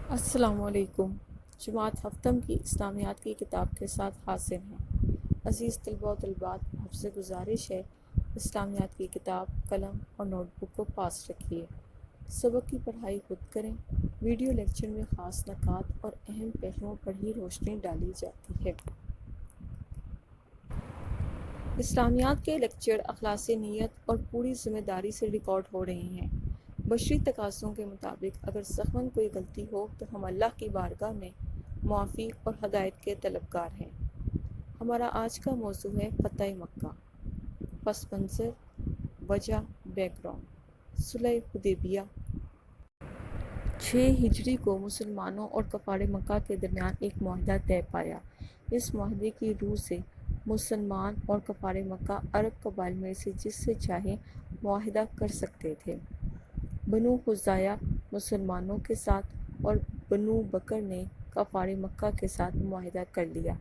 السلام علیکم۔ جماعت ہفتم کی اسلامیات کی کتاب کے ساتھ حاضر ہیں۔ عزیز طلباء و طالبات، آپ سے گزارش ہے اسلامیات کی کتاب، قلم اور نوٹ بک کو پاس رکھیے۔ سبق کی پڑھائی خود کریں۔ ویڈیو لیکچر میں خاص نکات اور اہم پہلوؤں پر ہی روشنی ڈالی جاتی ہے۔ اسلامیات کے لیکچر اخلاص نیت اور پوری ذمہ داری سے ریکارڈ ہو رہے ہیں۔ بشری تقاضوں کے مطابق اگر سخن کوئی غلطی ہو تو ہم اللہ کی بارگاہ میں معافی اور ہدایت کے طلبگار ہیں۔ ہمارا آج کا موضوع ہے فتح مکہ۔ پس منظر، وجہ، بیک گراؤنڈ۔ صلح حدیبیہ 6 ہجری کو مسلمانوں اور کفار مکہ کے درمیان ایک معاہدہ طے پایا۔ اس معاہدے کی روح سے مسلمان اور کفار مکہ عرب قبائل میں سے جس سے چاہے معاہدہ کر سکتے تھے۔ بنو خزاعہ مسلمانوں کے ساتھ اور بنو بکر نے کفار مکہ کے ساتھ معاہدہ کر لیا۔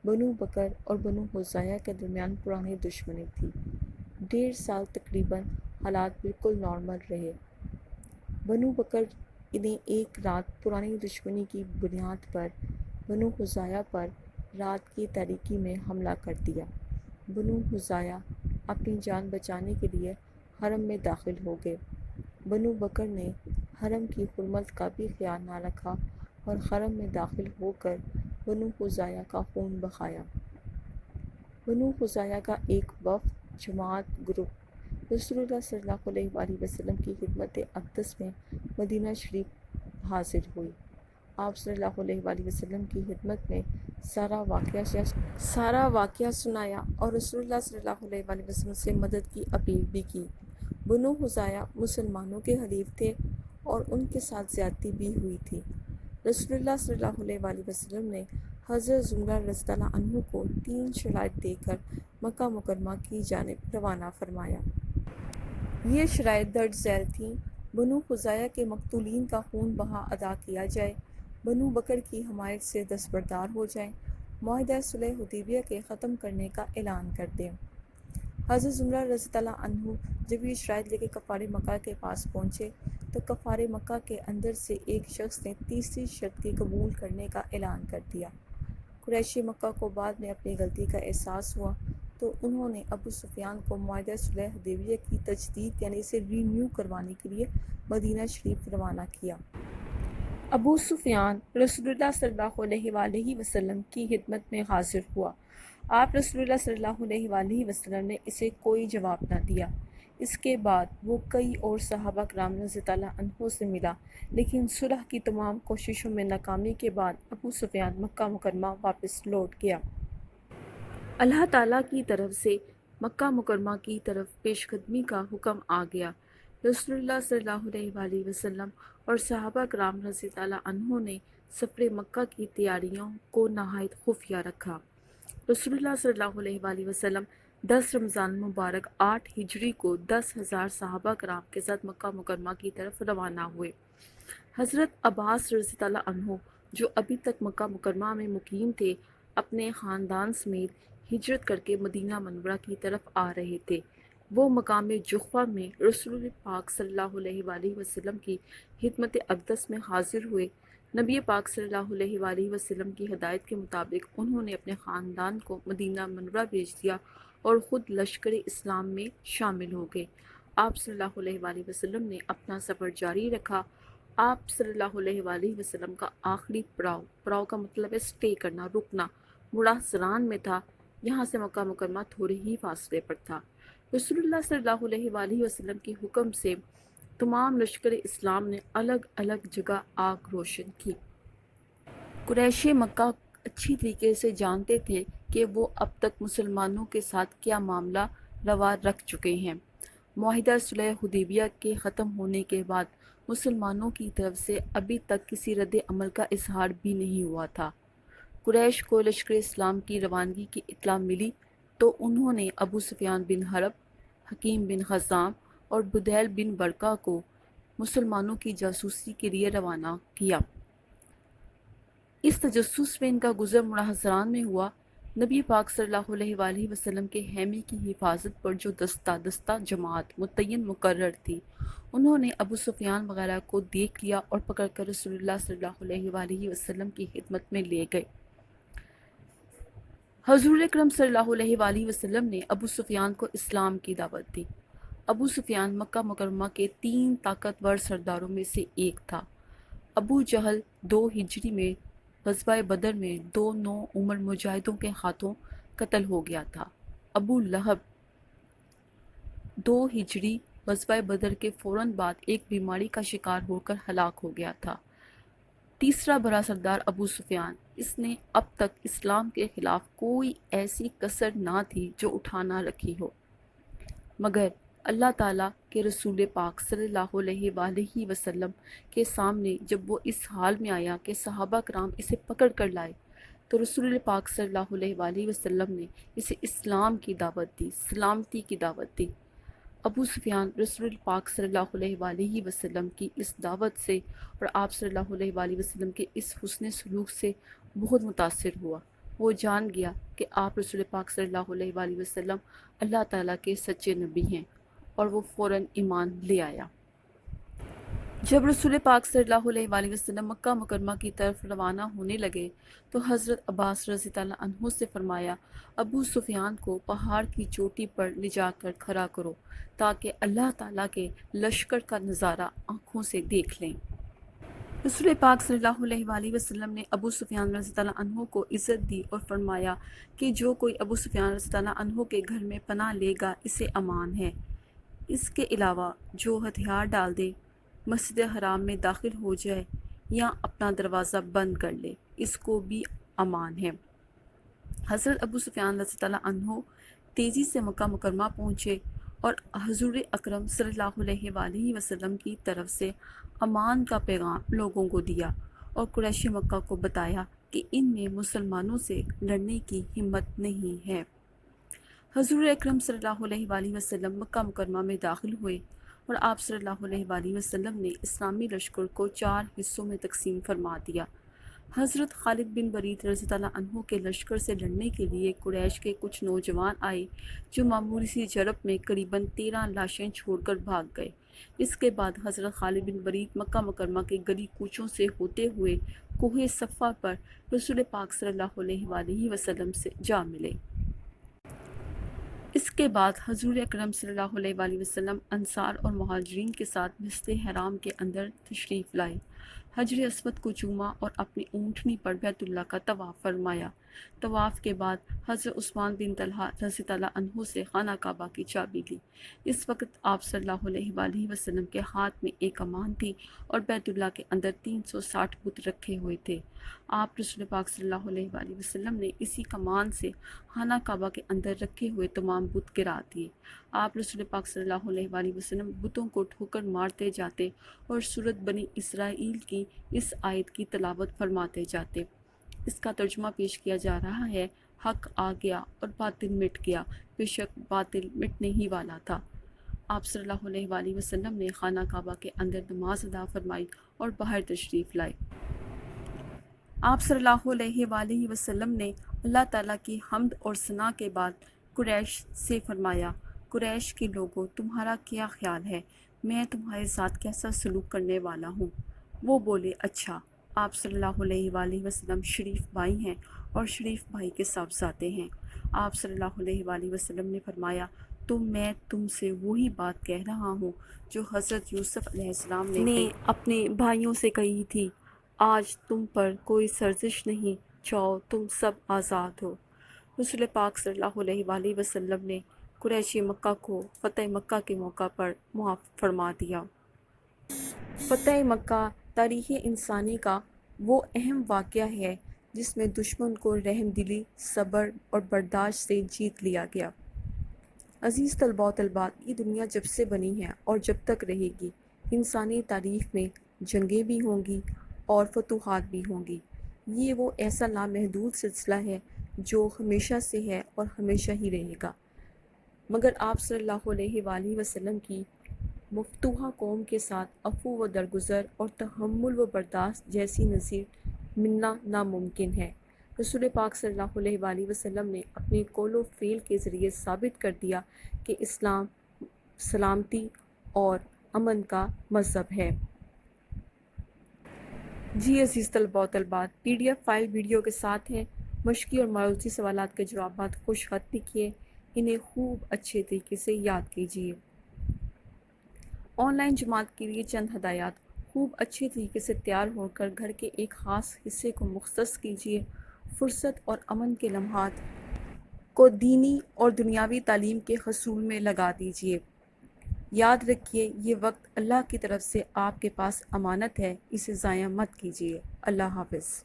بنو بکر اور بنو خزاعہ کے درمیان پرانی دشمنی تھی۔ 1.5 سال تقریباً حالات بالکل نارمل رہے۔ بنو بکر نے ایک رات پرانی دشمنی کی بنیاد پر بنو خزاعہ پر رات کی تاریکی میں حملہ کر دیا۔ بنو خزاعہ اپنی جان بچانے کے لیے حرم میں داخل ہو گئے۔ بنو بکر نے حرم کی حرمت کا بھی خیال نہ رکھا اور حرم میں داخل ہو کر بنو خزاعہ کا خون بہایا۔ بنو خزاعہ کا ایک وفد جماعت گروپ رسول اللہ صلی اللہ علیہ وآلہ وسلم کی خدمت اقدس میں مدینہ شریف حاضر ہوئی۔ آپ صلی اللہ علیہ وآلہ وسلم کی خدمت میں سارا واقعہ سنایا اور رسول اللہ صلی اللہ علیہ وآلہ وسلم سے مدد کی اپیل بھی کی۔ بنو خزاعہ مسلمانوں کے حلیف تھے اور ان کے ساتھ زیادتی بھی ہوئی تھی۔ رسول اللہ صلی اللہ علیہ وآلہ وسلم نے حضرت زمرہ رضی اللہ عنہ کو 3 شرائط دے کر مکہ مکرمہ کی جانب روانہ فرمایا۔ یہ شرائط درج ذیل تھیں: بنو خزاعہ کے مقتولین کا خون بہا ادا کیا جائے، بنو بکر کی حمایت سے دستبردار ہو جائیں، معاہدہ صلح حدیبیہ کے ختم کرنے کا اعلان کر دیں۔ حضرت زمرہ رضی اللہ عنہ جب یہ شرائط لے کے کفار مکہ کے پاس پہنچے تو کفار مکہ کے اندر سے ایک شخص نے تیسری شرط کے قبول کرنے کا اعلان کر دیا۔ قریش مکہ کو بعد میں اپنی غلطی کا احساس ہوا تو انہوں نے ابو سفیان کو معاہدہ صلح حدیبیہ کی تجدید یعنی اسے رینیو کروانے کے لیے مدینہ شریف روانہ کیا۔ ابو سفیان رسول اللہ صلی اللہ علیہ وآلہ وسلم کی خدمت میں حاضر ہوا۔ آپ رسول اللہ صلی اللہ علیہ وآلہ وسلم نے اسے کوئی جواب نہ دیا۔ اس کے بعد وہ کئی اور صحابہ کرام رضی اللہ عنہ سے ملا، لیکن صلح کی تمام کوششوں میں ناکامی کے بعد ابو سفیان مکہ مکرمہ واپس لوٹ گیا۔ اللہ تعالیٰ کی طرف سے مکہ مکرمہ کی طرف پیش قدمی کا حکم آ گیا۔ رسول اللہ صلی اللہ علیہ وآلہ وسلم اور صحابہ کرام رضی اللہ عنہ نے سفر مکہ کی تیاریوں کو نہایت خفیہ رکھا۔ رسول اللہ صلی اللہ علیہ وآلہ وسلم 10 رمضان المبارک 8 ہجری کو 10,000 صحابہ کرام کے ساتھ مکہ مکرمہ کی طرف روانہ ہوئے۔ حضرت عباس رضی اللہ عنہ جو ابھی تک مکہ مکرمہ میں مقیم تھے، اپنے خاندان سمیت ہجرت کر کے مدینہ منورہ کی طرف آ رہے تھے۔ وہ مقام جحفہ میں رسول پاک صلی اللہ علیہ وآلہ وسلم کی خدمت اقدس میں حاضر ہوئے۔ نبی پاک صلی اللہ علیہ وآلہ وسلم کی ہدایت کے مطابق انہوں نے اپنے خاندان کو مدینہ منورہ بھیج دیا اور خود لشکر اسلام میں شامل ہو گئے۔ آپ صلی اللہ علیہ وآلہ وسلم نے اپنا سفر جاری رکھا۔ آپ صلی اللہ علیہ وآلہ وسلم کا آخری پڑاؤ کا مطلب ہے سٹے کرنا، رکنا، مڑاسران میں تھا۔ یہاں سے مکہ مکرمہ تھوڑے ہی فاصلے پر تھا۔ رسول اللہ صلی اللہ علیہ وآلہ وسلم کے حکم سے تمام لشکر اسلام نے الگ الگ جگہ آگ روشن کی۔ قریش مکہ اچھی طریقے سے جانتے تھے کہ وہ اب تک مسلمانوں کے ساتھ کیا معاملہ روا رکھ چکے ہیں۔ معاہدہ صلح حدیبیہ کے ختم ہونے کے بعد مسلمانوں کی طرف سے ابھی تک کسی رد عمل کا اظہار بھی نہیں ہوا تھا۔ قریش کو لشکر اسلام کی روانگی کی اطلاع ملی تو انہوں نے ابو سفیان بن حرب، حکیم بن حزام اور بدیل بن برقہ کو مسلمانوں کی جاسوسی کے لیے روانہ کیا۔ اس تجسس میں ان کا گزر مڑاسران میں ہوا، نبی پاک صلی اللہ علیہ وآلہ وسلم کے خیمے کی حفاظت پر جو دستہ دستہ جماعت متعین مقرر تھی، انہوں نے ابو سفیان وغیرہ کو دیکھ لیا اور پکڑ کر رسول اللہ صلی اللہ علیہ وآلہ وسلم کی خدمت میں لے گئے۔ حضور اکرم صلی اللہ علیہ وآلہ وسلم نے ابو سفیان کو اسلام کی دعوت دی۔ ابو سفیان مکہ مکرمہ کے 3 طاقتور سرداروں میں سے ایک تھا۔ ابو جہل 2 ہجری میں غزوہ بدر میں 2 نوعمر مجاہدوں کے ہاتھوں قتل ہو گیا تھا۔ ابو لہب 2 ہجری غزوہ بدر کے فوراً بعد ایک بیماری کا شکار ہو کر ہلاک ہو گیا تھا۔ تیسرا بڑا سردار ابو سفیان، اس نے اب تک اسلام کے خلاف کوئی ایسی کسر نہ تھی جو اٹھا نہ رکھی ہو، مگر اللہ تعالیٰ کے رسول پاک صلی اللہ علیہ وآلہ وسلم کے سامنے جب وہ اس حال میں آیا کہ صحابہ کرام اسے پکڑ کر لائے، تو رسول پاک صلی اللہ علیہ وآلہ وسلم نے اسے اسلام کی دعوت دی، سلامتی کی دعوت دی۔ ابو سفیان رسول پاک صلی اللہ علیہ وآلہ وسلم کی اس دعوت سے اور آپ صلی اللہ علیہ وآلہ وسلم کے اس حسن سلوک سے بہت متاثر ہوا۔ وہ جان گیا کہ آپ رسول پاک صلی اللہ علیہ وآلہ وسلم اللہ تعالیٰ کے سچے نبی ہیں، اور وہ فوراً ایمان لے آیا۔ جب رسول پاک صلی اللہ علیہ وآلہ وسلم مکہ مکرمہ کی طرف روانہ ہونے لگے تو حضرت عباس رضی اللہ عنہ سے فرمایا، ابو سفیان کو پہاڑ کی چوٹی پر لے جا کر کھڑا کرو تاکہ اللہ تعالیٰ کے لشکر کا نظارہ آنکھوں سے دیکھ لیں۔ رسول پاک صلی اللہ علیہ وآلہ وسلم نے ابو سفیان رضی اللہ عنہ کو عزت دی اور فرمایا کہ جو کوئی ابو سفیان رضی اللہ عنہ کے گھر میں پناہ لے گا اسے امان ہے۔ اس کے علاوہ جو ہتھیار ڈال دے، مسجد حرام میں داخل ہو جائے یا اپنا دروازہ بند کر لے، اس کو بھی امان ہے۔ حضرت ابو سفیان رضی اللہ عنہ تیزی سے مکہ مکرمہ پہنچے اور حضور اکرم صلی اللہ علیہ وآلہ وسلم کی طرف سے امان کا پیغام لوگوں کو دیا اور قریش مکہ کو بتایا کہ ان میں مسلمانوں سے لڑنے کی ہمت نہیں ہے۔ حضور اکرم صلی اللہ علیہ وآلہ وسلم مکہ مکرمہ میں داخل ہوئے اور آپ صلی اللہ علیہ وآلہ وسلم نے اسلامی لشکر کو 4 حصوں میں تقسیم فرما دیا۔ حضرت خالد بن ولید رضی اللہ عنہ کے لشکر سے لڑنے کے لیے قریش کے کچھ نوجوان آئے جو معمولی سی جرب میں قریباً 13 لاشیں چھوڑ کر بھاگ گئے۔ اس کے بعد حضرت خالد بن ولید مکہ مکرمہ کے گلی کوچوں سے ہوتے ہوئے کوہ صفا پر رسول پاک صلی اللہ علیہ وآلہ وسلم سے جا ملے۔ اس کے بعد حضور اکرم صلی اللہ علیہ وآلہ وسلم انصار اور مہاجرین کے ساتھ مسجد حرام کے اندر تشریف لائے، حجر اسود کو چوما اور اپنی اونٹنی پر بیت اللہ کا طواف فرمایا۔ طواف کے بعد حضرت عثمان بن طلحہ رضی اللہ عنہ سے خانہ کعبہ کی چابی لی۔ اس وقت آپ صلی اللہ علیہ وآلہ وسلم کے ہاتھ میں ایک کمان تھی اور بیت اللہ کے اندر 360 بت رکھے ہوئے تھے۔ آپ رسول پاک صلی اللہ علیہ وآلہ وسلم نے اسی کمان سے خانہ کعبہ کے اندر رکھے ہوئے تمام بت گرا دیے۔ آپ رسول پاک صلی اللہ علیہ وآلہ وسلم بتوں کو ٹھوکر مارتے جاتے اور سورۃ بنی اسرائیل کی اس آیت کی تلاوت فرماتے جاتے۔ اس کا ترجمہ پیش کیا جا رہا ہے، حق آ گیا اور باطل مٹ گیا، بے شک باطل مٹنے ہی والا تھا۔ آپ صلی اللہ علیہ وآلہ وسلم نے خانہ کعبہ کے اندر نماز ادا فرمائی اور باہر تشریف لائے۔ آپ صلی اللہ علیہ وآلہ وسلم نے اللہ تعالیٰ کی حمد اور ثنا کے بعد قریش سے فرمایا، قریش کے لوگوں، تمہارا کیا خیال ہے؟ میں تمہارے ساتھ کیسا سلوک کرنے والا ہوں؟ وہ بولے، اچھا۔ آپ صلی اللہ علیہ وآلہ وسلم شریف بھائی ہیں اور شریف بھائی کے صاحبزادے ہیں۔ آپ صلی اللہ علیہ وآلہ وسلم نے فرمایا، تو میں تم سے وہی بات کہہ رہا ہوں جو حضرت یوسف علیہ السلام نے اپنے بھائیوں سے کہی تھی، آج تم پر کوئی سرزش نہیں، جاؤ تم سب آزاد ہو۔ رسول پاک صلی اللہ علیہ وآلہ وسلم نے قریشی مکہ کو فتح مکہ کے موقع پر معاف فرما دیا۔ فتح مکہ تاریخ انسانی کا وہ اہم واقعہ ہے جس میں دشمن کو رحم دلی، صبر اور برداشت سے جیت لیا گیا۔ عزیز طلباء و طالبات، یہ دنیا جب سے بنی ہے اور جب تک رہے گی، انسانی تاریخ میں جنگیں بھی ہوں گی اور فتوحات بھی ہوں گی۔ یہ وہ ایسا لامحدود سلسلہ ہے جو ہمیشہ سے ہے اور ہمیشہ ہی رہے گا۔ مگر آپ صلی اللہ علیہ وآلہ وسلم کی مفتوحہ قوم کے ساتھ عفو و درگزر اور تحمل و برداشت جیسی نظیر ملنا ناممکن ہے۔ رسول پاک صلی اللہ علیہ وآلہ وسلم نے اپنی قول و فعل کے ذریعے ثابت کر دیا کہ اسلام سلامتی اور امن کا مذہب ہے۔ جی عزیز طلباء و طالبات، PDF فائل ویڈیو کے ساتھ ہیں۔ مشقی اور معروضی سوالات کے جوابات خوش خط لکھیے، انہیں خوب اچھے طریقے سے یاد کیجیے۔ آن لائن جماعت کے لیے چند ہدایات: خوب اچھے طریقے سے تیار ہو کر گھر کے ایک خاص حصے کو مختص کیجیے۔ فرصت اور امن کے لمحات کو دینی اور دنیاوی تعلیم کے حصول میں لگا دیجیے۔ یاد رکھیے، یہ وقت اللہ کی طرف سے آپ کے پاس امانت ہے، اسے ضائع مت کیجیے۔ اللہ حافظ۔